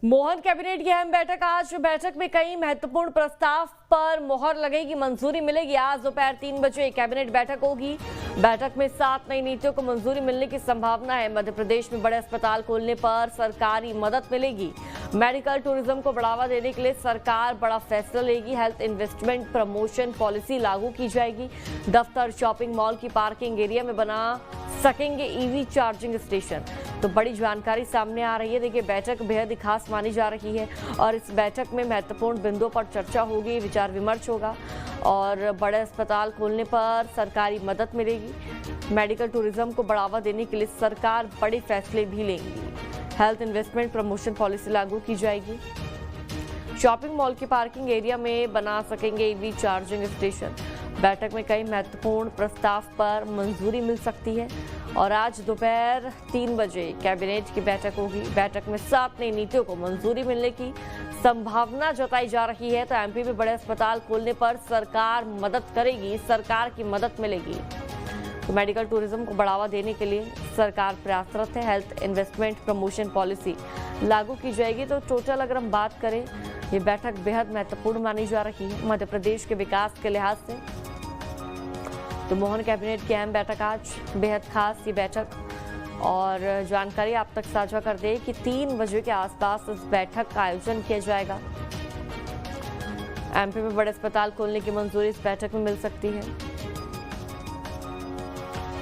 Mohan cabinet की अहम बैठक आज। बैठक में कई महत्वपूर्ण प्रस्ताव पर मोहर लगेगी, मंजूरी मिलेगी। आज दोपहर 3 बजे कैबिनेट बैठक होगी। बैठक में 7 नई नीतियों को मंजूरी मिलने की संभावना है। मध्य प्रदेश में बड़े अस्पताल खोलने पर सरकारी मदद मिलेगी। मेडिकल टूरिज्म को बढ़ावा देने के लिए सरकार बड़ा फैसला लेगी। हेल्थ इन्वेस्टमेंट प्रमोशन पॉलिसी लागू की जाएगी। दफ्तर, शॉपिंग मॉल की पार्किंग एरिया में बना सकेंगे ईवी चार्जिंग स्टेशन। तो बड़ी जानकारी सामने आ रही है। देखिए, बैठक बेहद खास मानी जा रही है और इस बैठक में महत्वपूर्ण बिंदुओं पर चर्चा होगी, विचार विमर्श होगा और बड़े अस्पताल खोलने पर सरकारी मदद मिलेगी। मेडिकल टूरिज्म को बढ़ावा देने के लिए सरकार बड़े फैसले भी लेंगी। हेल्थ इन्वेस्टमेंट प्रमोशन पॉलिसी लागू की जाएगी। शॉपिंग मॉल के पार्किंग एरिया में बना सकेंगे ईवी चार्जिंग स्टेशन। बैठक में कई महत्वपूर्ण प्रस्ताव पर मंजूरी मिल सकती है और आज दोपहर 3 बजे कैबिनेट की बैठक होगी। बैठक में 7 नई नीतियों को मंजूरी मिलने की संभावना जताई जा रही है। तो एमपी में बड़े अस्पताल खोलने पर सरकार मदद करेगी, सरकार की मदद मिलेगी। तो मेडिकल टूरिज्म को बढ़ावा देने के लिए सरकार प्रयासरत है। हेल्थ इन्वेस्टमेंट प्रमोशन पॉलिसी लागू की जाएगी। तो टोटल अगर हम बात करें, ये बैठक बेहद महत्वपूर्ण मानी जा रही है मध्य प्रदेश के विकास के लिहाज से। तो मोहन कैबिनेट की अहम बैठक आज, बेहद खास ये बैठक और जानकारी आप तक साझा कर दें कि 3 बजे के आसपास इस बैठक का आयोजन किया जाएगा। एमपी में बड़े अस्पताल खोलने की मंजूरी इस बैठक में मिल सकती है।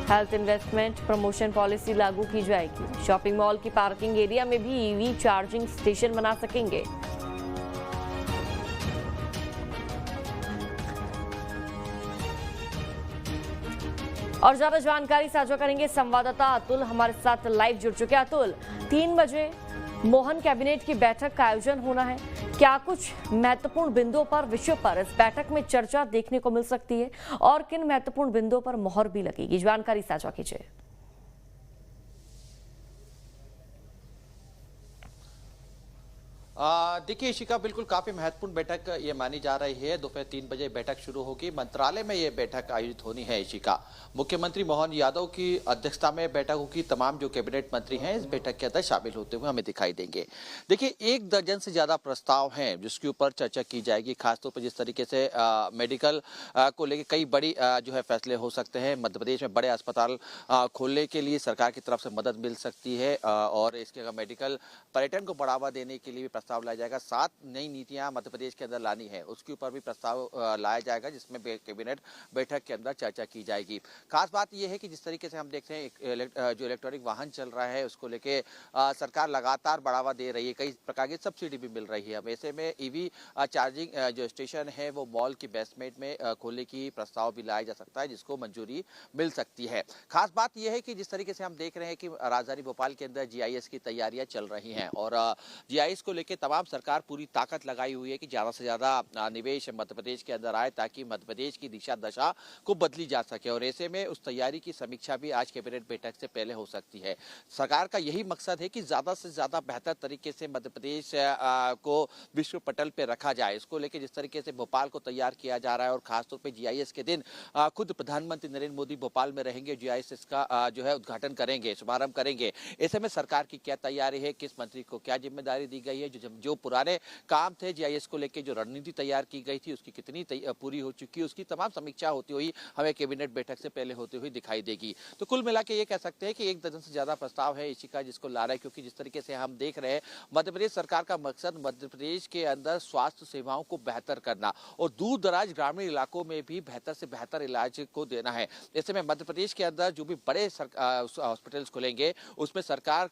हेल्थ इन्वेस्टमेंट प्रमोशन पॉलिसी लागू की जाएगी। शॉपिंग मॉल की पार्किंग एरिया में भी ईवी चार्जिंग स्टेशन बना सकेंगे। और ज्यादा जानकारी साझा करेंगे संवाददाता अतुल, हमारे साथ लाइव जुड़ चुके हैं। अतुल, 3 बजे मोहन कैबिनेट की बैठक का आयोजन होना है। क्या कुछ महत्वपूर्ण बिंदुओं पर, विषयों पर इस बैठक में चर्चा देखने को मिल सकती है और किन महत्वपूर्ण बिंदुओं पर मोहर भी लगेगी? जानकारी साझा कीजिए। देखिए इशिका, बिल्कुल काफी महत्वपूर्ण बैठक ये मानी जा रही है। दोपहर 3 बजे बैठक शुरू होगी। मंत्रालय में ये बैठक आयोजित होनी है इशिका। मुख्यमंत्री मोहन यादव की अध्यक्षता में बैठक होगी। तमाम जो कैबिनेट मंत्री हैं इस बैठक के अंदर शामिल होते हुए हमें दिखाई देंगे। देखिए, 1 दर्जन से ज्यादा प्रस्ताव हैं जिसके ऊपर चर्चा की जाएगी। खासतौर पर जिस तरीके से मेडिकल को लेकर कई बड़ी जो है फैसले हो सकते हैं। मध्य प्रदेश में बड़े अस्पताल खोलने के लिए सरकार की तरफ से मदद मिल सकती है और इसके अगर मेडिकल पर्यटन को बढ़ावा देने के लिए भी प्रस्ताव लाया जाएगा। 7 नई नीतियां मध्य प्रदेश के अंदर लानी है, उसके ऊपर भी प्रस्ताव लाया जाएगा जिसमें कैबिनेट बैठक के अंदर चर्चा की जाएगी। खास बात यह है कि जिस तरीके से हम देखते हैं जो इलेक्ट्रॉनिक वाहन चल रहा है उसको लेके सरकार लगातार बढ़ावा दे रही है। कई प्रकार की सब्सिडी भी मिल रही है। अब ऐसे में ईवी चार्जिंग जो स्टेशन है वो मॉल की बेसमेंट में खोलने की प्रस्ताव भी लाया जा सकता है जिसको मंजूरी मिल सकती है। खास बात यह है कि जिस तरीके से हम देख रहे हैं कि राजधानी भोपाल के अंदर जीआईएस की तैयारियां चल रही हैं और जीआईएस को लेकर तमाम सरकार पूरी ताकत लगाई हुई है कि ज्यादा से ज्यादा निवेश मध्य प्रदेश के अंदर आए ताकि मध्य प्रदेश की दिशा दशा को बदली जा सके और ऐसे में उस तैयारी की समीक्षा भी आज कैबिनेट बैठक से पहले हो सकती है। सरकार का यही मकसद है कि ज्यादा से ज्यादा बेहतर तरीके से मध्य प्रदेश को विश्व पटल पे रखा जाए। इसको लेकर जिस तरीके से भोपाल को तैयार किया जा रहा है और खासतौर पर जीआईएस के दिन खुद प्रधानमंत्री नरेंद्र मोदी भोपाल में रहेंगे, जीआईएस का जो है उद्घाटन करेंगे, शुभारंभ करेंगे। ऐसे में सरकार की क्या तैयारी है, किस मंत्री को क्या जिम्मेदारी दी गई है, जो पुराने काम थे जीआईएस को लेकर जो रणनीति तैयार की गई थी उसकी कितनी पूरी हो चुकी है, उसकी तमाम समीक्षा होती हुई हमें कैबिनेट बैठक से पहले होती हुई दिखाई देगी। तो कुल मिला के ये कह सकते हैं कि 1 दर्जन से ज्यादा प्रस्ताव है इसी का जिसको ला रहा है, क्योंकि जिस तरीके से हम देख रहे हैं मध्य प्रदेश सरकार का मकसद मध्य प्रदेश के अंदर स्वास्थ्य सेवाओं को बेहतर करना और दूर दराज ग्रामीण इलाकों में भी बेहतर से बेहतर इलाज को देना है। ऐसे में मध्य प्रदेश के अंदर जो भी बड़े हॉस्पिटल्स खुलेंगे उसमें सरकार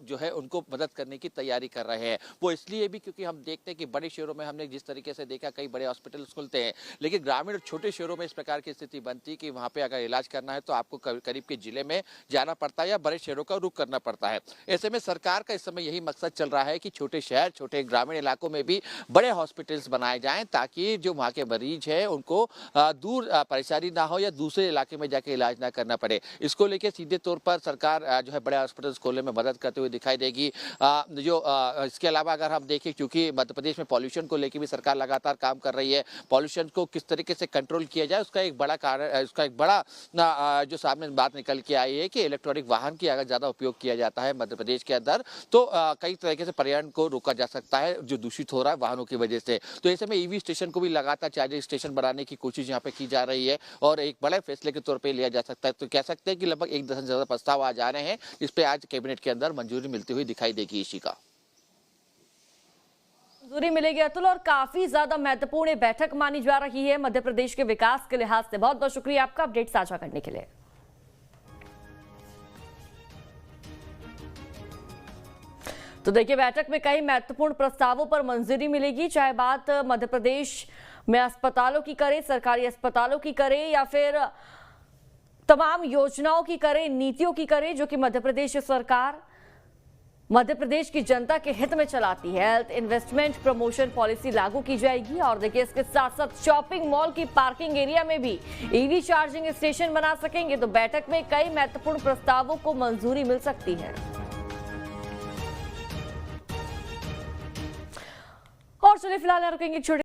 जो है उनको मदद करने की तैयारी कर रहे हैं। वो इसलिए भी क्योंकि हम देखते हैं कि बड़े शहरों में हमने जिस तरीके से देखा कई बड़े हॉस्पिटल्स खुलते हैं, लेकिन ग्रामीण और छोटे शहरों में इस प्रकार की स्थिति बनती कि वहां पे अगर इलाज करना है तो आपको करीब के जिले में जाना पड़ता है या बड़े शहरों का रुख करना पड़ता है। ऐसे में सरकार का इस समय यही मकसद चल रहा है कि छोटे शहर, छोटे ग्रामीण इलाकों में भी बड़े हॉस्पिटल्स बनाए जाएं ताकि जो वहां के मरीज है उनको दूर परेशानी ना हो या दूसरे इलाके में जाके इलाज ना करना पड़े। इसको लेकर सीधे तौर पर सरकार जो है बड़े हॉस्पिटल्स खोलने में मदद करते हुए दिखाई देगी। जो इसके अलावा अगर हम देखें, क्योंकि मध्य प्रदेश में पॉल्यूशन को लेकर भी सरकार लगातार काम कर रही है, पॉल्यूशन को किस तरीके से कंट्रोल किया जाए उसका एक बड़ा कारण, उसका एक बड़ा जो सामने बात निकल के आई है कि इलेक्ट्रॉनिक वाहन की अगर ज्यादा उपयोग किया जाता है मध्य प्रदेश के अंदर तो कई तरीके से पर्यावरण को रोका जा सकता है जो दूषित हो रहा है वाहनों की वजह से। तो ऐसे में ईवी स्टेशन को भी लगातार चार्जिंग स्टेशन बनाने की कोशिश यहाँ पे की जा रही है और एक बड़े फैसले के तौर पे लिया जा सकता है। तो कह सकते हैं कि लगभग 1 दर्जन से ज्यादा प्रस्ताव आ जा रहे हैं, इस पे आज कैबिनेट के अंदर मंजूरी मिलती हुई दिखाई देगी। इशिका, मंजूरी मिलेगी अतुल, और काफी ज्यादा महत्वपूर्ण ये बैठक मानी जा रही है मध्य प्रदेश के विकास के लिहाज से। बहुत बहुत शुक्रिया आपका अपडेट साझा करने के लिए। तो देखिए, बैठक में कई महत्वपूर्ण प्रस्तावों पर मंजूरी मिलेगी, चाहे बात मध्य प्रदेश में अस्पतालों की करे, सरकारी अस्पतालों की करे, या फिर तमाम योजनाओं की करे, नीतियों की करे, जो कि मध्य प्रदेश सरकार मध्य प्रदेश की जनता के हित में चलाती है। हेल्थ इन्वेस्टमेंट प्रमोशन पॉलिसी लागू की जाएगी और देखिए इसके साथ साथ शॉपिंग मॉल की पार्किंग एरिया में भी ईवी चार्जिंग स्टेशन बना सकेंगे। तो बैठक में कई महत्वपूर्ण प्रस्तावों को मंजूरी मिल सकती है। और चलिए फिलहाल रुकेंगे छोटे